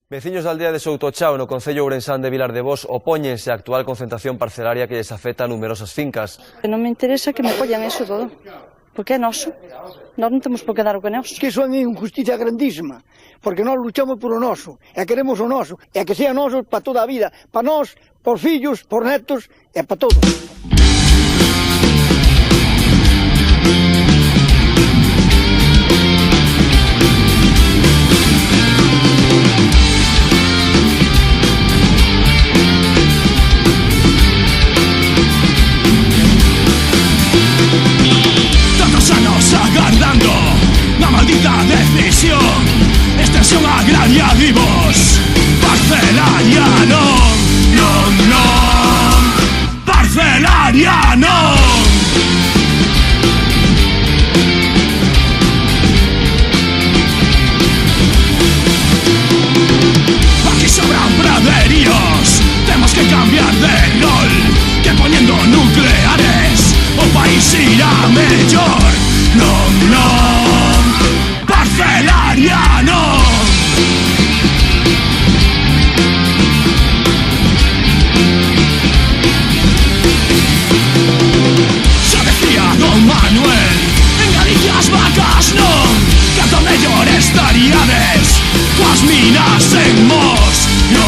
Veciños da aldea de Soutochao, no concello ourensán de Vilar de Bos, opóñense á actual concentración parcelaria que lles afecta a numerosas fincas. Non me interesa que me collan eso todo, porque é noso. Nós non temos por que dar o que é noso. Que iso é unha injusticia grandísima, porque nós luchamos por o noso, e queremos o noso, e que sea noso para toda a vida, para nós, por fillos, por netos, e para todos. Agardando la maldita decisión, extensión agraria vivos, parcelariano, no, parcelariano. Aquí sobran praderíos, tenemos que cambiar de rol, que poniendo nucleares o país irá mejor. No, parcelariano. Ya decía don Manuel, en Galicia as vacas non, canto mellor estaríades coas minas en Mos. No,